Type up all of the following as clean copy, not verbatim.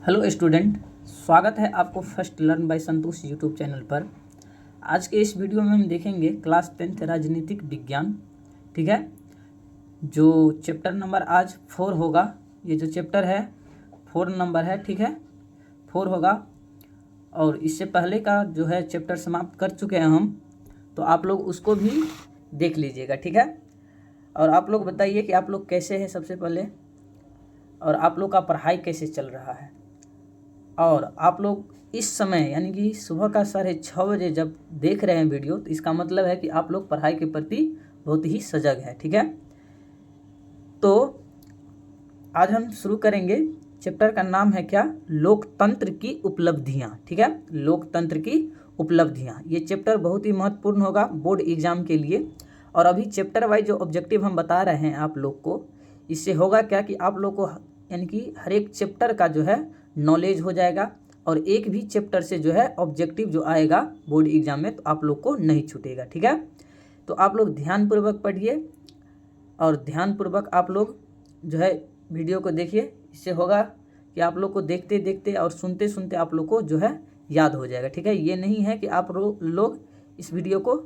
Hello student, स्वागत है आपको first learn by Santosh YouTube channel पर। आज के इस वीडियो में हम देखेंगे क्लास 10th राजनीतिक विज्ञान। ठीक है, जो चैप्टर नंबर आज 4 होगा। ये जो चैप्टर है 4 नंबर है। ठीक है, 4 होगा और इससे पहले का जो है चैप्टर समाप्त कर चुके हैं हम, तो आप लोग उसको भी देख लीजिएगा। ठीक है, और आप लोग बताइए कि आप लोग कैसे हैं सबसे पहले, और आप लोग का पढ़ाई कैसे चल रहा है। और आप लोग इस समय यानी कि सुबह का 6:30 बजे जब देख रहे हैं वीडियो, तो इसका मतलब है कि आप लोग पढ़ाई के प्रति बहुत ही सजग है। ठीक है, तो आज हम शुरू करेंगे। चैप्टर का नाम है क्या? लोकतंत्र की उपलब्धियां। ठीक है, लोकतंत्र की उपलब्धियां। ये चैप्टर बहुत ही महत्वपूर्ण होगा बोर्ड एग्जाम के लिए। और अभी चैप्टर वाइज जो ऑब्जेक्टिव हम बता रहे हैं आप लोग को, इससे होगा क्या कि आप लोग को यानी कि हर एक चैप्टर का जो है नॉलेज हो जाएगा, और एक भी चैप्टर से जो है ऑब्जेक्टिव जो आएगा बोर्ड एग्जाम में तो आप लोग को नहीं छूटेगा। ठीक है, तो आप लोग ध्यानपूर्वक पढ़िए और ध्यानपूर्वक आप लोग जो है वीडियो को देखिए। इससे होगा कि आप लोग को देखते देखते और सुनते सुनते आप लोग को जो है याद हो जाएगा। ठीक है, ये नहीं है कि आप लोग इस वीडियो को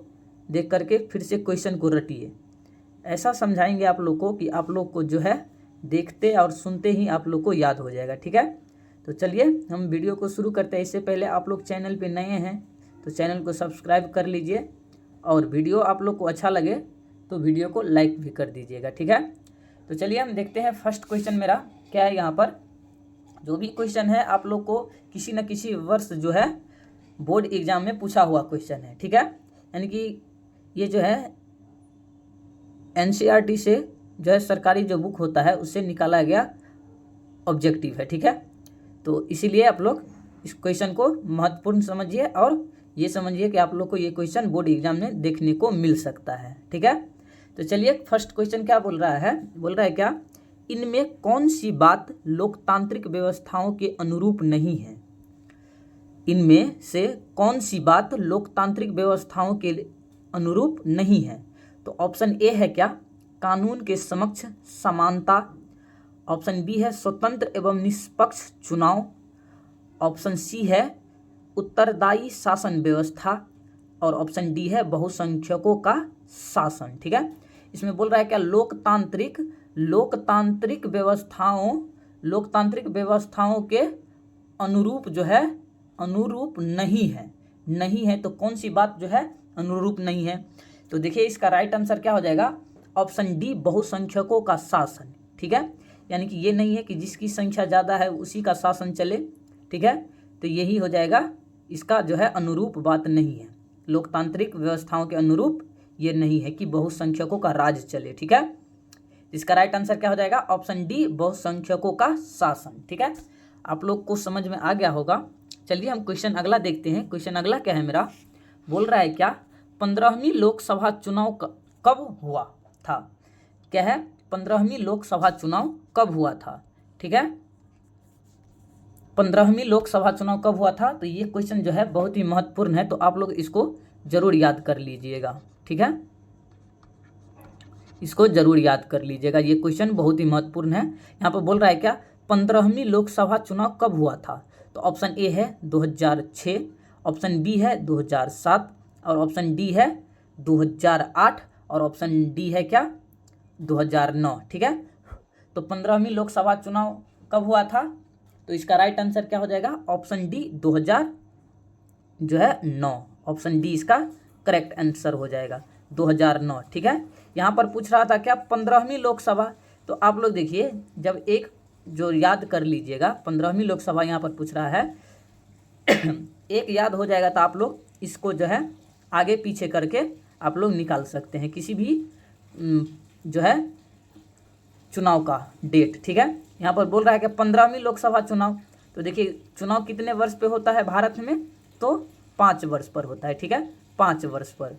देख करके फिर से क्वेश्चन को रटिए। ऐसा समझाएंगे आप लोग को कि आप लोग को जो है देखते और सुनते ही आप लोग को याद हो जाएगा। ठीक है, तो चलिए हम वीडियो को शुरू करते हैं। इससे पहले आप लोग चैनल पे नए हैं तो चैनल को सब्सक्राइब कर लीजिए, और वीडियो आप लोग को अच्छा लगे तो वीडियो को लाइक भी कर दीजिएगा। ठीक है, तो चलिए हम देखते हैं फर्स्ट क्वेश्चन मेरा क्या है। यहाँ पर जो भी क्वेश्चन है आप लोग को किसी न किसी वर्ष जो है बोर्ड एग्जाम में पूछा हुआ क्वेश्चन है। ठीक है, यानी कि ये जो है NCERT से जो है सरकारी जो बुक होता है उससे निकाला गया ऑब्जेक्टिव है। ठीक है, तो इसीलिए आप लोग इस क्वेश्चन को महत्वपूर्ण समझिए और ये समझिए कि आप लोग को ये क्वेश्चन बोर्ड एग्जाम में देखने को मिल सकता है। ठीक है, तो चलिए फर्स्ट क्वेश्चन क्या बोल रहा है। बोल रहा है क्या, इनमें कौन सी बात लोकतांत्रिक व्यवस्थाओं के अनुरूप नहीं है। इनमें से कौन सी बात लोकतांत्रिक व्यवस्थाओं के अनुरूप नहीं है। तो ऑप्शन ए है क्या, कानून के समक्ष समानता। ऑप्शन बी है स्वतंत्र एवं निष्पक्ष चुनाव। ऑप्शन सी है उत्तरदायी शासन व्यवस्था, और ऑप्शन डी है बहुसंख्यकों का शासन। ठीक है, इसमें बोल रहा है क्या, लोकतांत्रिक व्यवस्थाओं के अनुरूप जो है अनुरूप नहीं है। तो कौन सी बात जो है अनुरूप नहीं है। तो देखिए इसका राइट आंसर क्या हो जाएगा, ऑप्शन डी बहुसंख्यकों का शासन। ठीक है, यानी कि ये नहीं है कि जिसकी संख्या ज़्यादा है उसी का शासन चले। ठीक है, तो यही हो जाएगा इसका जो है अनुरूप बात नहीं है। लोकतांत्रिक व्यवस्थाओं के अनुरूप ये नहीं है कि बहुसंख्यकों का राज चले। ठीक है, इसका राइट आंसर क्या हो जाएगा, ऑप्शन डी बहुसंख्यकों का शासन। ठीक है, आप लोग को समझ में आ गया होगा। चलिए हम क्वेश्चन अगला देखते हैं। क्वेश्चन अगला क्या है मेरा, बोल रहा है क्या, 15वीं लोकसभा चुनाव कब हुआ था। क्या है, 15वीं लोकसभा चुनाव कब हुआ था। ठीक है, 15वीं लोकसभा चुनाव कब हुआ था। तो ये क्वेश्चन जो है बहुत ही महत्वपूर्ण है, तो आप लोग इसको जरूर याद कर लीजिएगा। ठीक है, इसको जरूर याद कर लीजिएगा, ये क्वेश्चन बहुत ही महत्वपूर्ण है। यहाँ पर बोल रहा है क्या, 15वीं लोकसभा चुनाव कब हुआ था। तो ऑप्शन ए है 2006, ऑप्शन बी है 2007, और ऑप्शन डी है 2008, और ऑप्शन डी है क्या 2009। ठीक है, तो 15वीं लोकसभा चुनाव कब हुआ था। तो इसका राइट आंसर क्या हो जाएगा, ऑप्शन डी 2009। ऑप्शन डी इसका करेक्ट आंसर हो जाएगा 2009। ठीक है, यहाँ पर पूछ रहा था क्या 15वीं लोकसभा। तो आप लोग देखिए जब एक जो याद कर लीजिएगा, 15वीं लोकसभा यहाँ पर पूछ रहा है एक याद हो जाएगा तो आप लोग इसको जो है आगे पीछे करके आप लोग निकाल सकते हैं किसी भी जो है चुनाव का डेट। ठीक है, यहाँ पर बोल रहा है कि 15वीं लोकसभा चुनाव। तो देखिए चुनाव कितने वर्ष पे होता है भारत में, तो 5 वर्ष पर होता है। ठीक है, 5 वर्ष पर।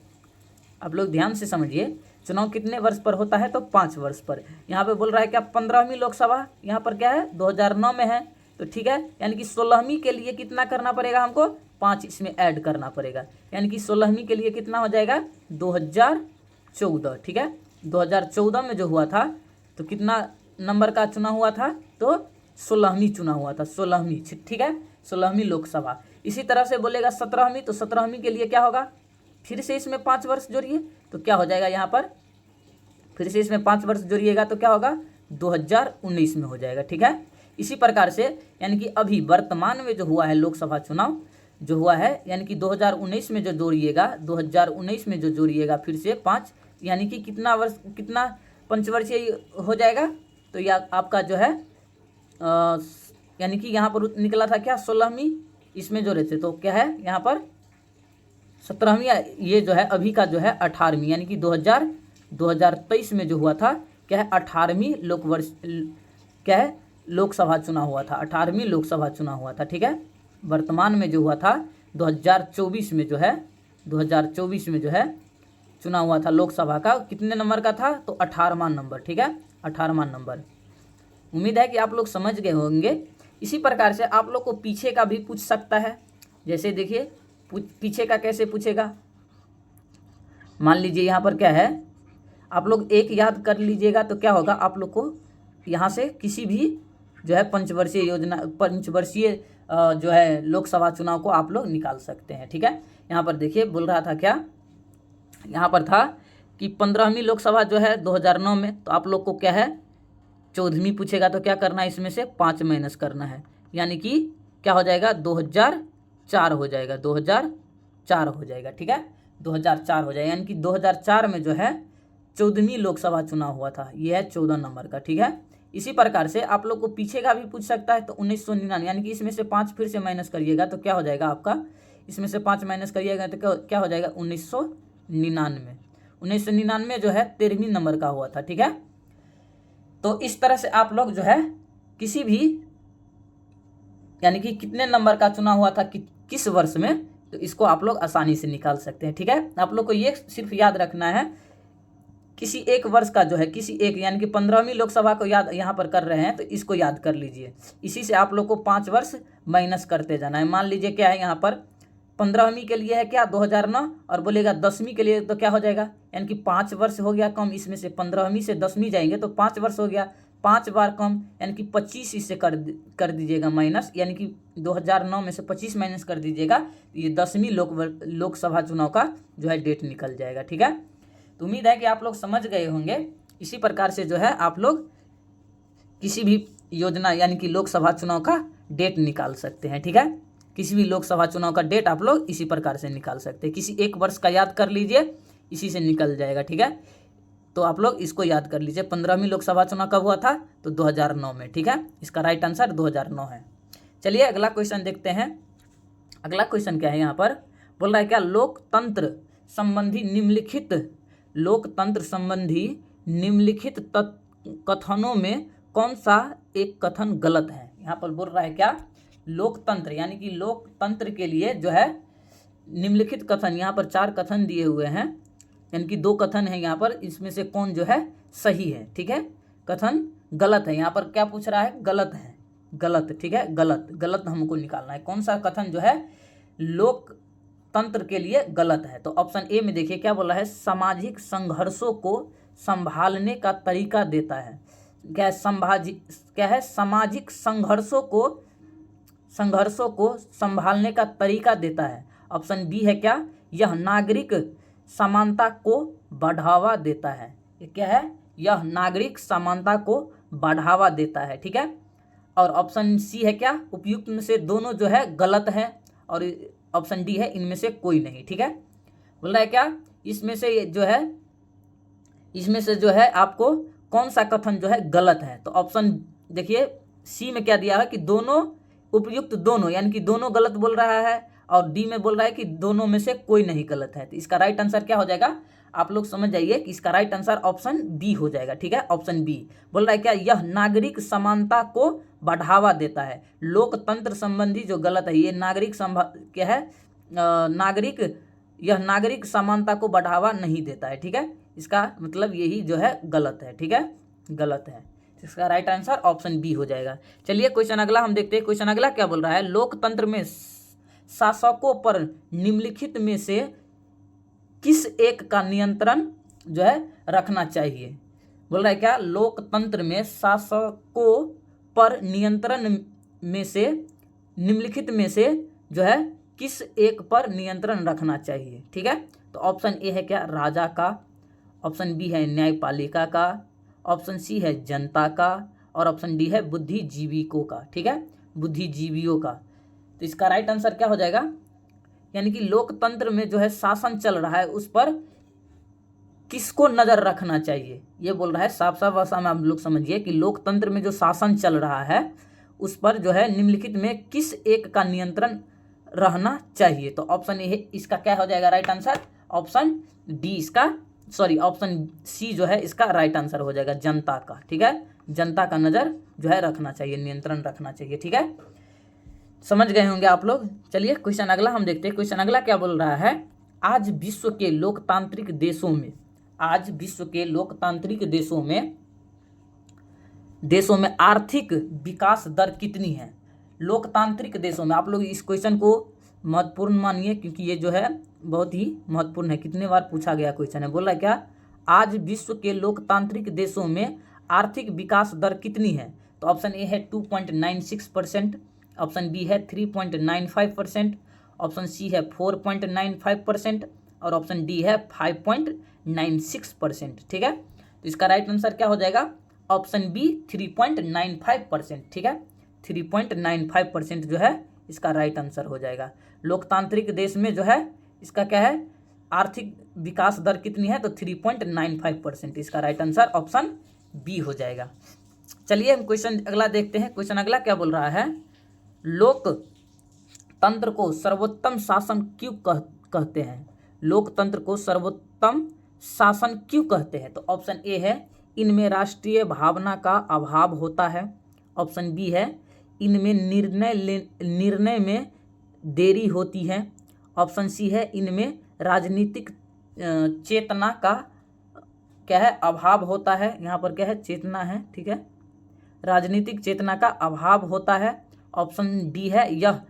आप लोग ध्यान से समझिए, चुनाव कितने वर्ष पर होता है, तो 5 वर्ष पर। यहाँ पे बोल रहा है क्या 15वीं लोकसभा, यहाँ पर क्या है 2009 में है। तो ठीक है, यानी कि 16वीं के लिए कितना करना पड़ेगा हमको, 5 इसमें ऐड करना पड़ेगा, यानी कि 16वीं के लिए कितना हो जाएगा 2014। ठीक है, 2014 में जो हुआ था तो कितना नंबर का चुनाव हुआ था, तो 16वीं चुना हुआ था, 16वीं, ठीक है, 16वीं लोकसभा। इसी तरह से बोलेगा 17वीं, तो 17वीं के लिए क्या होगा, फिर से इसमें 5 वर्ष जोड़िए, तो क्या हो जाएगा यहाँ पर, फिर से इसमें 5 वर्ष जोड़िएगा तो क्या होगा, 2019 में हो जाएगा, ठीक है। इसी प्रकार से यानी कि अभी वर्तमान में जो हुआ है लोकसभा चुनाव जो हुआ है, यानी कि 2019 में जो जोड़िएगा, 2019 में जो जोड़िएगा फिर से 5, यानी कि कितना वर्ष, कितना पंचवर्षीय हो जाएगा, तो यह आपका जो है यानी कि यहाँ पर निकला था क्या, 16वीं, इसमें जो रहते तो क्या है यहाँ पर 17वीं, ये जो है अभी का जो है 18वीं, यानी कि 2023 में जो हुआ था क्या है, 18वीं क्या है, लोकसभा चुनाव हुआ था, 18वीं लोकसभा चुनाव हुआ था, ठीक है। वर्तमान में जो हुआ था 2024 में जो है, 2024 में जो है चुनाव हुआ था लोकसभा का, कितने नंबर का था, तो 18वां नंबर, ठीक है, 18वां नंबर। उम्मीद है कि आप लोग समझ गए होंगे। इसी प्रकार से आप लोग को पीछे का भी पूछ सकता है, जैसे देखिए पीछे का कैसे पूछेगा, मान लीजिए यहाँ पर क्या है, आप लोग एक याद कर लीजिएगा तो क्या होगा, आप लोग को यहाँ से किसी भी जो है पंचवर्षीय योजना, पंचवर्षीय जो है लोकसभा चुनाव को आप लोग निकाल सकते हैं, ठीक है। यहाँ पर देखिए बोल रहा था क्या, यहाँ पर था कि 15वीं लोकसभा जो है 2009 में, तो आप लोग को क्या है 14वीं पूछेगा तो क्या करना है, इसमें से 5 माइनस करना है, यानी कि क्या हो जाएगा, 2004 हो जाएगा, 2004 हो जाएगा, ठीक है, 2004 हो जाएगा, यानी कि 2004 में जो है 14वीं लोकसभा चुनाव हुआ था, यह है 14 नंबर का, ठीक है। इसी प्रकार से आप लोग को पीछे का भी पूछ सकता है, तो 1999, यानी कि इसमें से 5 फिर से माइनस करिएगा तो क्या हो जाएगा आपका, इसमें से 5 माइनस करिएगा तो क्या हो जाएगा, 1999, 1999 जो है 13वीं नंबर का हुआ था, ठीक है। तो इस तरह से आप लोग जो है किसी भी यानी कि कितने नंबर का चुनाव हुआ था किस वर्ष में, तो इसको आप लोग आसानी से निकाल सकते हैं, ठीक है। आप लोग को ये सिर्फ याद रखना है, किसी एक वर्ष का जो है, किसी एक यानी कि 15वीं लोकसभा को याद यहाँ पर कर रहे हैं तो इसको याद कर लीजिए। इसी से आप लोग को 5 वर्ष माइनस करते जाना है। मान लीजिए क्या है यहाँ पर 15वीं के लिए है क्या 2009, और बोलेगा 10वीं के लिए तो क्या हो जाएगा, यानी कि 5 वर्ष हो गया कम, इसमें से 15वीं से 10वीं जाएंगे तो 5 वर्ष हो गया, 5 बार कम, यानी कि 25 इससे कर दीजिएगा माइनस, यानी कि 2009 में से 25 माइनस कर दीजिएगा, ये 10वीं लोकसभा चुनाव का जो है डेट निकल जाएगा, ठीक है। तो उम्मीद है कि आप लोग समझ गए होंगे। इसी प्रकार से जो है आप लोग किसी भी योजना यानी कि लोकसभा चुनाव का डेट निकाल सकते हैं, ठीक है। किसी भी लोकसभा चुनाव का डेट आप लोग इसी प्रकार से निकाल सकते हैं। किसी एक वर्ष का याद कर लीजिए, इसी से निकल जाएगा, ठीक है। तो आप लोग इसको याद कर लीजिए, 15वीं लोकसभा चुनाव कब हुआ था, तो 2009 में, ठीक है। इसका राइट आंसर 2009 है। चलिए अगला क्वेश्चन देखते हैं। अगला क्वेश्चन क्या है, यहाँ पर बोल रहा है क्या, लोकतंत्र संबंधी निम्नलिखित कथनों में कौन सा एक कथन गलत है। यहाँ पर बोल रहा है क्या, लोकतंत्र यानी कि लोकतंत्र के लिए जो है निम्नलिखित कथन, यहाँ पर 4 कथन दिए हुए हैं, यानी कि 2 कथन है यहाँ पर, इसमें से कौन जो है सही है, ठीक है। कथन गलत है, यहाँ पर क्या पूछ रहा है, गलत है, गलत, ठीक है, गलत हमको निकालना है, कौन सा कथन जो है लोकतंत्र के लिए गलत है। तो ऑप्शन ए में देखिए क्या बोला है, सामाजिक संघर्षों को संभालने का तरीका देता है। क्या है, सामाजिक संघर्षों को संभालने का तरीका देता है। ऑप्शन बी है क्या, यह नागरिक समानता को बढ़ावा देता है। ये क्या है, यह नागरिक समानता को बढ़ावा देता है, ठीक है। और ऑप्शन सी है क्या, उपयुक्त में से दोनों जो है गलत है, और ऑप्शन डी है इनमें से कोई नहीं, ठीक है। बोल रहा है क्या, इसमें से जो है आपको कौन सा कथन जो है गलत है। तो ऑप्शन देखिए सी में क्या दिया है कि दोनों उपयुक्त, दोनों यानी कि दोनों गलत बोल रहा है, और डी में बोल रहा है कि दोनों में से कोई नहीं गलत है। तो इसका राइट आंसर क्या हो जाएगा, आप लोग समझ जाइए कि इसका राइट आंसर ऑप्शन बी हो जाएगा, ठीक है। ऑप्शन बी बोल रहा है क्या, यह नागरिक समानता को बढ़ावा देता है। लोकतंत्र संबंधी जो गलत है, ये यह नागरिक समानता को बढ़ावा नहीं देता है, ठीक है। इसका मतलब यही जो है गलत है, ठीक है, गलत है। इसका राइट आंसर ऑप्शन बी हो जाएगा। चलिए क्वेश्चन अगला हम देखते हैं। क्वेश्चन अगला क्या बोल रहा है, लोकतंत्र में शासकों पर निम्नलिखित में से किस एक का नियंत्रण जो है रखना चाहिए। बोल रहा है क्या, लोकतंत्र में शासकों पर नियंत्रण में से निम्नलिखित में से जो है किस एक पर नियंत्रण रखना चाहिए। ठीक है, तो ऑप्शन ए है क्या, राजा का, ऑप्शन बी है न्यायपालिका का, ऑप्शन सी है जनता का, और ऑप्शन डी है बुद्धिजीवियों का। ठीक है, बुद्धिजीवियों का। तो इसका राइट आंसर क्या हो जाएगा, यानी कि लोकतंत्र में जो है शासन चल रहा है उस पर किसको नजर रखना चाहिए, ये बोल रहा है। साफ साफ भाषा में आप लोग समझिए कि लोकतंत्र में जो शासन चल रहा है उस पर जो है निम्नलिखित में किस एक का नियंत्रण रहना चाहिए। तो ऑप्शन ए इसका क्या हो जाएगा राइट आंसर, ऑप्शन डी इसका, सॉरी ऑप्शन सी जो है इसका राइट आंसर हो जाएगा, जनता का। ठीक है, जनता का नजर जो है रखना चाहिए, नियंत्रण रखना चाहिए। ठीक है, समझ गए होंगे आप लोग। चलिए क्वेश्चन अगला हम देखते हैं। क्वेश्चन अगला क्या बोल रहा है, आज विश्व के लोकतांत्रिक देशों में, आज विश्व के लोकतांत्रिक देशों में आर्थिक विकास दर कितनी है। लोकतांत्रिक देशों में, आप लोग इस क्वेश्चन को महत्वपूर्ण मानिए क्योंकि ये जो है बहुत ही महत्वपूर्ण है। कितने बार पूछा गया क्वेश्चन है, बोल रहा है क्या, आज विश्व के लोकतांत्रिक देशों में आर्थिक विकास दर कितनी है। तो ऑप्शन ए है 2.96%, ऑप्शन बी है 3.95%, ऑप्शन सी है 4.95% और ऑप्शन डी है 5.96%। ठीक है, तो इसका राइट आंसर क्या हो जाएगा, ऑप्शन बी 3.95%। ठीक है, 3.95% जो है इसका राइट आंसर हो जाएगा। लोकतांत्रिक देश में जो है इसका क्या है, आर्थिक विकास दर कितनी है, तो 3.95%। इसका राइट आंसर ऑप्शन बी हो जाएगा। चलिए हम क्वेश्चन अगला देखते हैं। क्वेश्चन अगला क्या बोल रहा है, लोकतंत्र को सर्वोत्तम शासन क्यों कहते हैं। लोकतंत्र को सर्वोत्तम शासन क्यों कहते हैं। तो ऑप्शन ए है इनमें राष्ट्रीय भावना का अभाव होता है, ऑप्शन बी है इनमें निर्णय में देरी होती है, ऑप्शन सी है इनमें राजनीतिक चेतना का क्या है, अभाव होता है। यहाँ पर क्या है, चेतना है। ठीक है, राजनीतिक चेतना का अभाव होता है। ऑप्शन डी है यह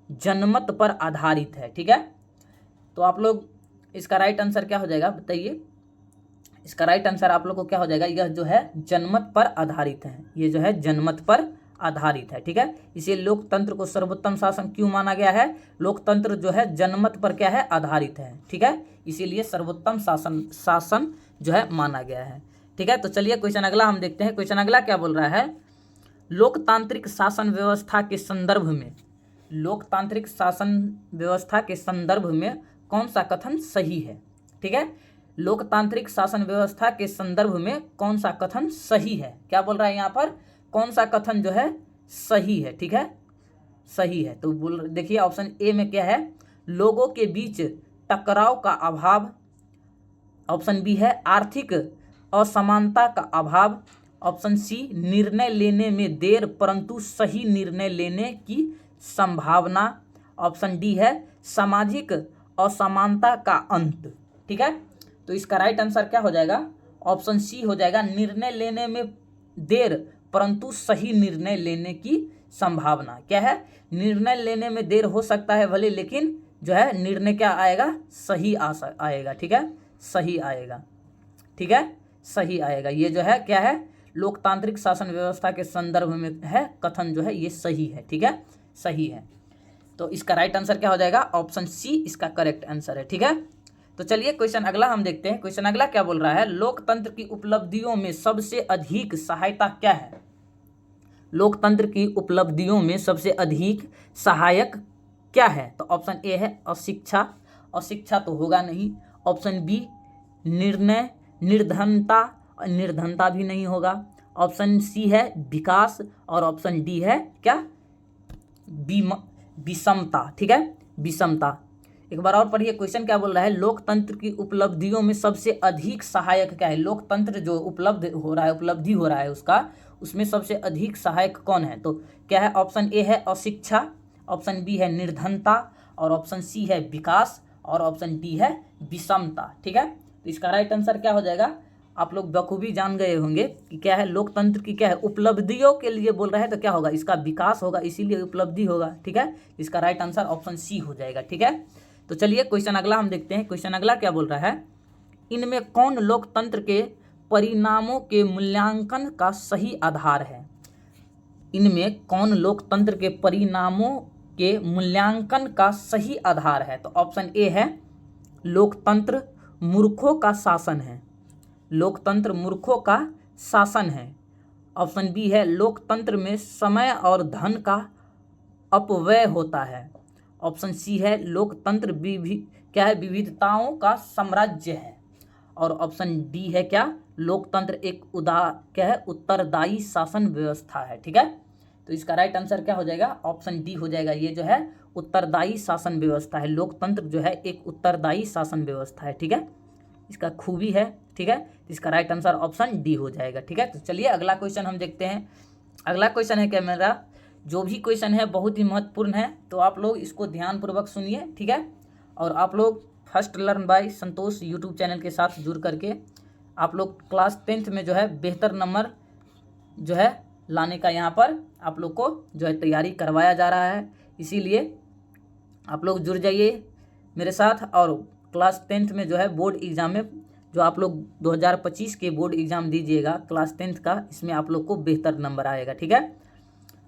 जनमत पर आधारित है। ठीक है, तो आप लोग इसका राइट आंसर क्या हो जाएगा बताइए। इसका राइट आंसर आप लोग को क्या हो जाएगा, यह जो है जनमत पर आधारित है, ये जो है जनमत पर आधारित है। ठीक है, इसे लोकतंत्र को सर्वोत्तम शासन क्यों माना गया है, लोकतंत्र जो है जनमत पर क्या है, आधारित है। ठीक है, इसीलिए सर्वोत्तम शासन जो है माना गया है। ठीक है, तो चलिए क्वेश्चन अगला हम देखते हैं। क्वेश्चन अगला क्या बोल रहा है, लोकतांत्रिक शासन व्यवस्था के संदर्भ में, लोकतांत्रिक शासन व्यवस्था के संदर्भ में कौन सा कथन सही है। ठीक है, लोकतांत्रिक शासन व्यवस्था के संदर्भ में कौन सा कथन सही है, क्या बोल रहा है यहाँ पर, कौन सा कथन जो है सही है। ठीक है, सही है, तो बोल देखिए ऑप्शन ए में क्या है, लोगों के बीच टकराव का अभाव, ऑप्शन बी है आर्थिक असमानता का अभाव, ऑप्शन सी निर्णय लेने में देर परंतु सही निर्णय लेने की संभावना, ऑप्शन डी है सामाजिक असमानता का अंत। ठीक है, तो इसका राइट आंसर क्या हो जाएगा, ऑप्शन सी हो जाएगा, निर्णय लेने में देर परंतु सही निर्णय लेने की संभावना। क्या है, निर्णय लेने में देर हो सकता है भले, लेकिन जो है निर्णय क्या आएगा, सही आएगा। ठीक है, सही आएगा। ठीक है, सही आएगा। ये जो है क्या है, लोकतांत्रिक शासन व्यवस्था के संदर्भ में है कथन जो है ये सही है। ठीक है, सही है, तो इसका राइट आंसर क्या हो जाएगा, ऑप्शन सी इसका करेक्ट आंसर है। ठीक है, तो चलिए क्वेश्चन अगला हम देखते हैं। क्वेश्चन अगला क्या बोल रहा है, लोकतंत्र की उपलब्धियों में सबसे अधिक सहायता क्या है। लोकतंत्र की उपलब्धियों में सबसे अधिक सहायक क्या है। तो ऑप्शन ए है अशिक्षा, अशिक्षा तो होगा नहीं, ऑप्शन बी निर्णय निर्धनता, निर्धनता भी नहीं होगा, ऑप्शन सी है विकास और ऑप्शन डी है क्या, विषमता। ठीक है, विषमता। एक बार और पढ़िए, क्वेश्चन क्या बोल रहा है, लोकतंत्र की उपलब्धियों में सबसे अधिक सहायक क्या है। लोकतंत्र जो उपलब्धि हो रहा है उसका, उसमें सबसे अधिक सहायक कौन है। तो क्या है, ऑप्शन ए है अशिक्षा, ऑप्शन बी है निर्धनता और ऑप्शन सी है विकास और ऑप्शन डी है विषमता। ठीक है, तो इसका राइट आंसर क्या हो जाएगा, आप लोग बखूबी जान गए होंगे कि क्या है, लोकतंत्र की क्या है, उपलब्धियों के लिए बोल रहा है तो क्या होगा, इसका विकास होगा, इसीलिए उपलब्धि होगा। ठीक है, इसका राइट आंसर ऑप्शन सी हो जाएगा। ठीक है, तो चलिए क्वेश्चन अगला हम देखते हैं। क्वेश्चन अगला क्या बोल रहा है, इनमें कौन लोकतंत्र के परिणामों के मूल्यांकन का सही आधार है। इनमें कौन लोकतंत्र के परिणामों के मूल्यांकन का सही आधार है? तो ऑप्शन ए है लोकतंत्र मूर्खों का शासन है, लोकतंत्र मूर्खों का शासन है। ऑप्शन बी है लोकतंत्र में समय और धन का अपव्यय होता है। ऑप्शन सी है लोकतंत्र विविधताओं का साम्राज्य है। और ऑप्शन डी है क्या, लोकतंत्र एक उत्तरदायी शासन व्यवस्था है। ठीक है, तो इसका राइट आंसर क्या हो जाएगा? ऑप्शन डी हो जाएगा। ये जो है उत्तरदायी शासन व्यवस्था है, लोकतंत्र जो है एक उत्तरदायी शासन व्यवस्था है। ठीक है, इसका खूबी है। ठीक है, तो इसका राइट आंसर ऑप्शन डी हो जाएगा। ठीक है, तो चलिए अगला क्वेश्चन हम देखते हैं। अगला क्वेश्चन है क्या मेरा, जो भी क्वेश्चन है बहुत ही महत्वपूर्ण है, तो आप लोग इसको ध्यानपूर्वक सुनिए। ठीक है, और आप लोग first learn by Santosh YouTube channel के साथ जुड़ करके आप लोग क्लास 10th में जो है बेहतर नंबर जो है लाने का यहाँ पर आप लोग को जो है तैयारी करवाया जा रहा है। इसीलिए आप लोग जुड़ जाइए मेरे साथ, और क्लास 10th में जो है बोर्ड एग्ज़ाम में जो आप लोग 2025 के बोर्ड एग्ज़ाम दीजिएगा क्लास 10th का, इसमें आप लोग को बेहतर नंबर आएगा। ठीक है,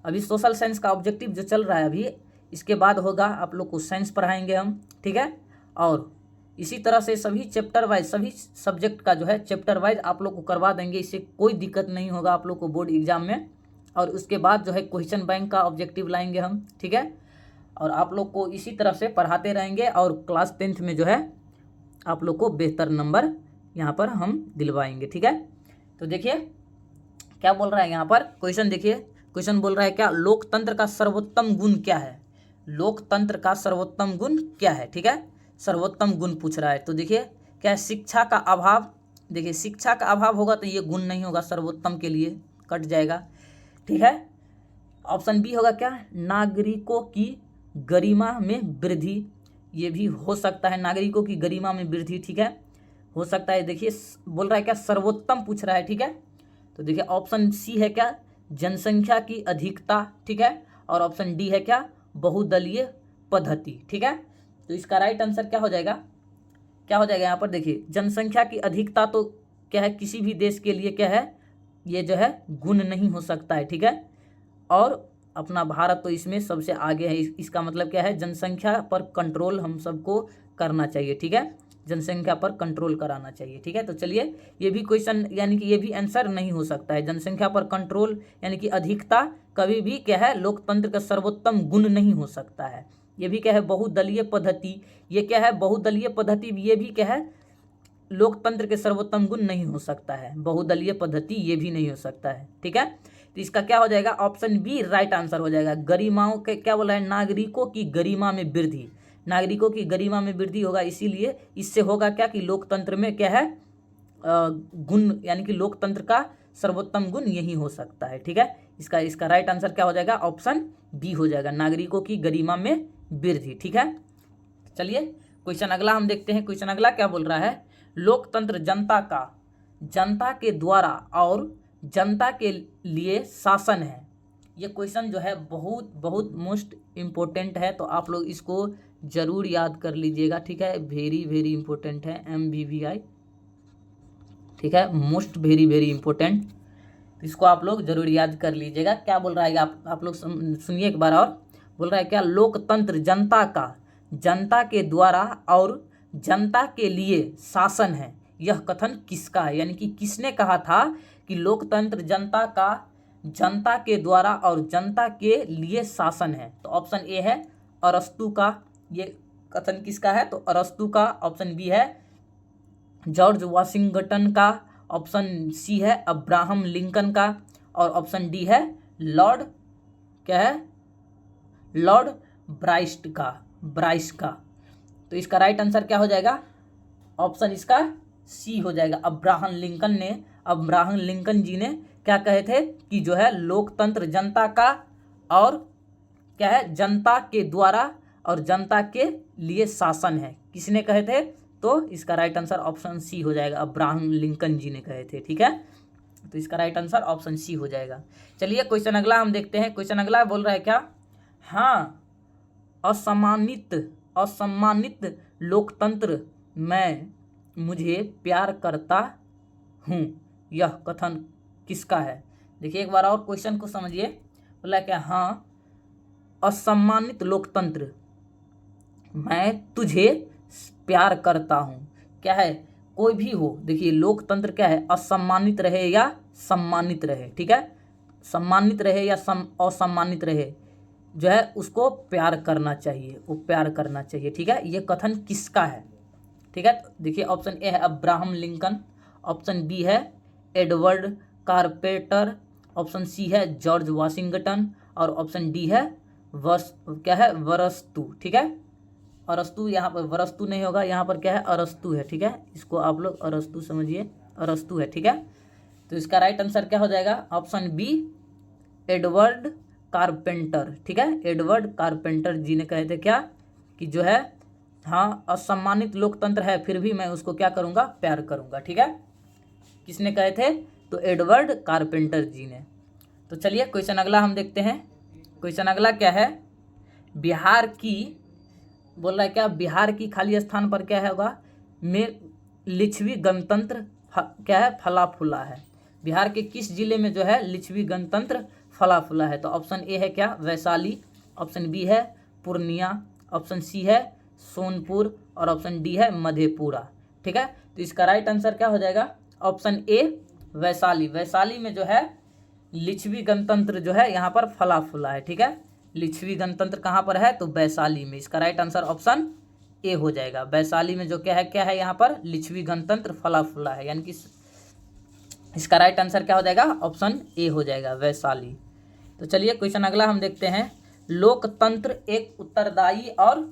अभी सोशल साइंस का ऑब्जेक्टिव जो चल रहा है अभी, इसके बाद होगा आप लोग को साइंस पढ़ाएंगे हम। ठीक है, और इसी तरह से सभी चैप्टर वाइज, सभी सब्जेक्ट का जो है चैप्टर वाइज आप लोग को करवा देंगे। इससे कोई दिक्कत नहीं होगा आप लोग को बोर्ड एग्जाम में। और उसके बाद जो है क्वेश्चन बैंक का ऑब्जेक्टिव लाएंगे हम। ठीक है, और आप लोग को इसी तरह से पढ़ाते रहेंगे, और क्लास 10th में जो है आप लोग को बेहतर नंबर यहाँ पर हम दिलवाएंगे। ठीक है, तो देखिए क्या बोल रहा है यहाँ पर क्वेश्चन। देखिए क्वेश्चन बोल रहा है क्या, लोकतंत्र का सर्वोत्तम गुण क्या है? लोकतंत्र का सर्वोत्तम गुण क्या है? ठीक है, सर्वोत्तम गुण पूछ रहा है। तो देखिए क्या है, शिक्षा का अभाव। देखिए शिक्षा का अभाव होगा तो ये गुण नहीं होगा, सर्वोत्तम के लिए कट जाएगा। ठीक है, ऑप्शन बी होगा क्या, नागरिकों की गरिमा में वृद्धि। ये भी हो सकता है, नागरिकों की गरिमा में वृद्धि। ठीक है, हो सकता है। देखिए बोल रहा है क्या, सर्वोत्तम पूछ रहा है। ठीक है, तो देखिए ऑप्शन सी है क्या, जनसंख्या की अधिकता। ठीक है, और ऑप्शन डी है क्या, बहुदलीय पद्धति। ठीक है, तो इसका राइट आंसर क्या हो जाएगा? क्या हो जाएगा यहाँ पर? देखिए जनसंख्या की अधिकता तो क्या है, किसी भी देश के लिए क्या है, ये जो है गुण नहीं हो सकता है। ठीक है, और अपना भारत तो इसमें सबसे आगे है। इसका मतलब क्या है, जनसंख्या पर कंट्रोल हम सबको करना चाहिए। ठीक है, जनसंख्या पर कंट्रोल कराना चाहिए। ठीक है, तो चलिए ये भी क्वेश्चन यानी कि ये भी आंसर नहीं हो सकता है। जनसंख्या पर कंट्रोल यानी कि अधिकता कभी भी क्या है, लोकतंत्र का सर्वोत्तम गुण नहीं हो सकता है। ये भी क्या है, बहुदलीय पद्धति। ये क्या है, बहुदलीय पद्धति। ये भी क्या है, लोकतंत्र के सर्वोत्तम गुण नहीं हो सकता है। बहुदलीय पद्धति ये भी नहीं हो सकता है। ठीक है, तो इसका क्या हो जाएगा? ऑप्शन बी राइट आंसर हो जाएगा। गरिमाओं के क्या बोला है, नागरिकों की गरिमा में वृद्धि। नागरिकों की गरिमा में वृद्धि होगा, इसीलिए इससे होगा क्या कि लोकतंत्र में क्या है, गुण यानी कि लोकतंत्र का सर्वोत्तम गुण यही हो सकता है। ठीक है, इसका राइट आंसर क्या हो जाएगा? ऑप्शन बी हो जाएगा, नागरिकों की गरिमा में वृद्धि। ठीक है, चलिए क्वेश्चन अगला हम देखते हैं। क्वेश्चन अगला क्या बोल रहा है, लोकतंत्र जनता के द्वारा और जनता के लिए शासन है। ये क्वेश्चन जो है बहुत बहुत मोस्ट इम्पोर्टेंट है, तो आप लोग इसको जरूर याद कर लीजिएगा। ठीक है, वेरी वेरी इंपॉर्टेंट है, MVVI। ठीक है, मोस्ट वेरी वेरी इंपॉर्टेंट, तो इसको आप लोग जरूर याद कर लीजिएगा। क्या बोल रहा है आप लोग सुनिए एक बार और। बोल रहा है क्या, लोकतंत्र जनता के द्वारा और जनता के लिए शासन है। यह कथन किसका है? यानी कि किसने कहा था कि लोकतंत्र जनता के द्वारा और जनता के लिए शासन है? तो ऑप्शन ए है अरस्तु का। ये कथन किसका है? तो अरस्तु का। ऑप्शन बी है जॉर्ज वाशिंगटन का। ऑप्शन सी है अब्राहम लिंकन का। और ऑप्शन डी है लॉर्ड क्या है, लॉर्ड ब्राइस का। तो इसका राइट आंसर क्या हो जाएगा? ऑप्शन इसका सी हो जाएगा। अब्राहम लिंकन जी ने क्या कहे थे कि जो है लोकतंत्र जनता का और क्या है, जनता के द्वारा और जनता के लिए शासन है। किसने कहे थे? तो इसका राइट आंसर ऑप्शन सी हो जाएगा, अब्राहम लिंकन जी ने कहे थे। ठीक है, तो इसका राइट आंसर ऑप्शन सी हो जाएगा। चलिए क्वेश्चन अगला हम देखते हैं। क्वेश्चन अगला बोल रहा है क्या, हाँ असम्मानित लोकतंत्र में मुझे प्यार करता हूँ, यह कथन किसका है? देखिए एक बार और क्वेश्चन को समझिए। बोला क्या, हाँ असम्मानित लोकतंत्र, मैं तुझे प्यार करता हूँ। क्या है, कोई भी हो, देखिए लोकतंत्र क्या है, असम्मानित रहे या सम्मानित रहे, ठीक है, सम्मानित रहे या असम्मानित रहे, जो है उसको प्यार करना चाहिए, वो प्यार करना चाहिए, ठीक है। ये कथन किसका है, ठीक है। तो देखिए ऑप्शन ए है अब्राहम लिंकन, ऑप्शन बी है एडवर्ड कारपेटर, ऑप्शन सी है जॉर्ज वाशिंगटन और ऑप्शन डी है वरस्तु, ठीक है। अरस्तु, यहाँ पर वरस्तु नहीं होगा, यहाँ पर क्या है अरस्तु है, ठीक है, इसको आप लोग अरस्तु समझिए, अरस्तु है, ठीक है। तो इसका राइट आंसर क्या हो जाएगा, ऑप्शन बी एडवर्ड कारपेंटर, ठीक है। एडवर्ड कारपेंटर जी ने कहे थे क्या, कि जो है हाँ असम्मानित लोकतंत्र है फिर भी मैं उसको क्या करूँगा, प्यार करूँगा, ठीक है। किसने कहे थे, तो एडवर्ड कारपेंटर जी ने। तो चलिए क्वेश्चन अगला हम देखते हैं। क्वेश्चन अगला क्या है, बिहार की, बोल रहा है क्या, बिहार की खाली स्थान पर क्या होगा, में लिच्छवी गणतंत्र क्या है, फला फूला है। बिहार के किस जिले में जो है लिच्छवी गणतंत्र फला फूला है, तो ऑप्शन ए है क्या वैशाली, ऑप्शन बी है पूर्णिया, ऑप्शन सी है सोनपुर और ऑप्शन डी है मधेपुरा, ठीक है। तो इसका राइट आंसर क्या हो जाएगा, ऑप्शन ए वैशाली। वैशाली में जो है लिच्छवी गणतंत्र जो है यहाँ पर फला फूला है, ठीक है। लिच्छवी गणतंत्र कहाँ पर है, तो वैशाली में। इसका राइट आंसर ऑप्शन ए हो जाएगा। वैशाली में जो क्या है यहाँ पर लिच्छवी गणतंत्र फला फूला है, यानी कि इसका राइट आंसर क्या हो जाएगा, ऑप्शन ए हो जाएगा, वैशाली। तो चलिए क्वेश्चन अगला हम देखते हैं। लोकतंत्र एक उत्तरदायी और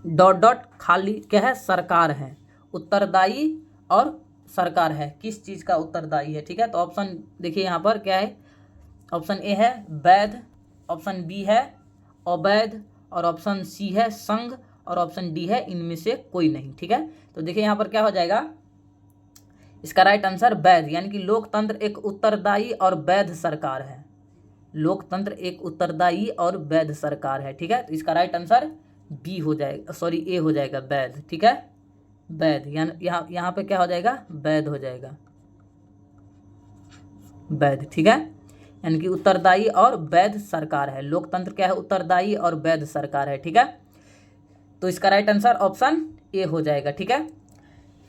डॉट खाली क्या है, सरकार है। उत्तरदायी और सरकार है, किस चीज़ का उत्तरदायी है, ठीक है। तो ऑप्शन देखिए यहाँ पर क्या है, ऑप्शन ए है वैध, ऑप्शन बी है अवैध और ऑप्शन सी है संघ और ऑप्शन डी है इनमें से कोई नहीं, ठीक है। तो देखिए यहाँ पर क्या हो जाएगा, इसका राइट आंसर वैध, यानी कि लोकतंत्र एक उत्तरदायी और वैध सरकार है। लोकतंत्र एक उत्तरदायी और वैध सरकार है, ठीक है। तो इसका राइट आंसर बी हो जाएगा, सॉरी ए हो जाएगा, वैध, ठीक है, वैध। यहाँ पे क्या हो जाएगा, वैध हो जाएगा, वैध, ठीक है, यानी कि उत्तरदायी और वैध सरकार है। लोकतंत्र क्या है, उत्तरदायी और वैध सरकार है, ठीक है। तो इसका राइट आंसर ऑप्शन ए हो जाएगा, ठीक है।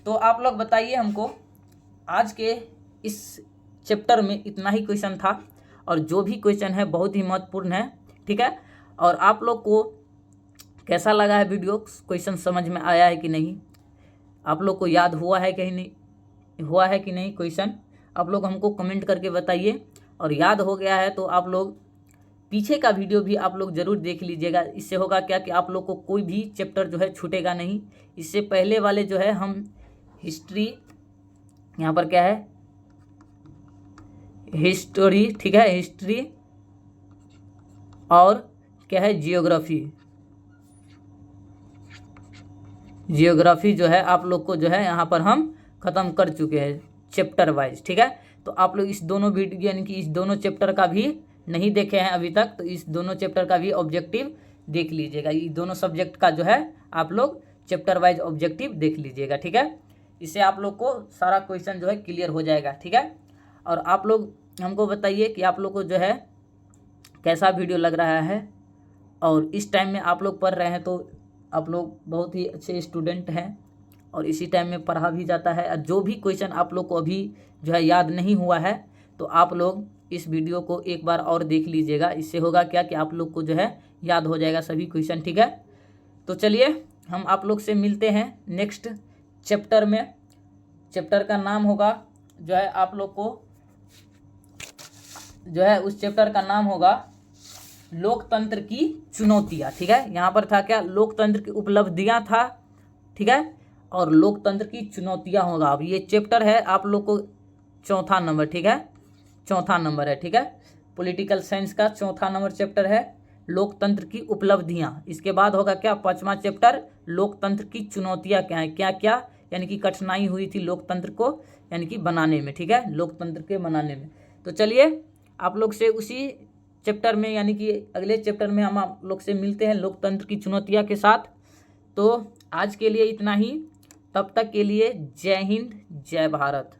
तो आप लोग बताइए हमको, आज के इस चैप्टर में इतना ही क्वेश्चन था और जो भी क्वेश्चन है बहुत ही महत्वपूर्ण है, ठीक है। और आप लोग को कैसा लगा है वीडियो, क्वेश्चन समझ में आया है कि नहीं, आप लोग को याद हुआ है कि नहीं, हुआ है कि नहीं क्वेश्चन, आप लोग हमको कमेंट करके बताइए। और याद हो गया है तो आप लोग पीछे का वीडियो भी आप लोग ज़रूर देख लीजिएगा। इससे होगा क्या कि आप लोग को कोई भी चैप्टर जो है छूटेगा नहीं। इससे पहले वाले जो है हम हिस्ट्री, यहाँ पर क्या है हिस्टोरी, ठीक है, हिस्ट्री और क्या है जियोग्राफी, जियोग्राफी जो है आप लोग को जो है यहाँ पर हम ख़त्म कर चुके हैं चैप्टर वाइज, ठीक है। तो आप लोग इस दोनों वीडियो यानी कि इस दोनों चैप्टर का भी नहीं देखे हैं अभी तक, तो इस दोनों चैप्टर का भी ऑब्जेक्टिव देख लीजिएगा। ये दोनों सब्जेक्ट का जो है आप लोग चैप्टर वाइज ऑब्जेक्टिव देख लीजिएगा, ठीक है। इससे आप लोग को सारा क्वेश्चन जो है क्लियर हो जाएगा, ठीक है। और आप लोग हमको बताइए कि आप लोग को जो है कैसा वीडियो लग रहा है। और इस टाइम में आप लोग पढ़ रहे हैं तो आप लोग बहुत ही अच्छे स्टूडेंट हैं और इसी टाइम में पढ़ा भी जाता है। और जो भी क्वेश्चन आप लोग को अभी जो है याद नहीं हुआ है तो आप लोग इस वीडियो को एक बार और देख लीजिएगा। इससे होगा क्या कि आप लोग को जो है याद हो जाएगा सभी क्वेश्चन, ठीक है। तो चलिए हम आप लोग से मिलते हैं नेक्स्ट चैप्टर में। चैप्टर का नाम होगा जो है आप लोग को जो है उस चैप्टर का नाम होगा लोकतंत्र की चुनौतियाँ, ठीक है। यहाँ पर था क्या, लोकतंत्र की उपलब्धियाँ था, ठीक है, और लोकतंत्र की चुनौतियाँ होगा। अब ये चैप्टर है आप लोग को चौथा नंबर, ठीक है, चौथा नंबर है, ठीक है। पॉलिटिकल साइंस का चौथा नंबर चैप्टर है लोकतंत्र की उपलब्धियाँ। इसके बाद होगा क्या, पांचवा चैप्टर लोकतंत्र की चुनौतियाँ क्या है, क्या क्या यानी कि कठिनाई हुई थी लोकतंत्र को यानी कि बनाने में, ठीक है, लोकतंत्र के बनाने में। तो चलिए आप लोग से उसी चैप्टर में यानी कि अगले चैप्टर में हम आप लोग से मिलते हैं लोकतंत्र की चुनौतियाँ के साथ। तो आज के लिए इतना ही, तब तक के लिए जय हिंद जय भारत।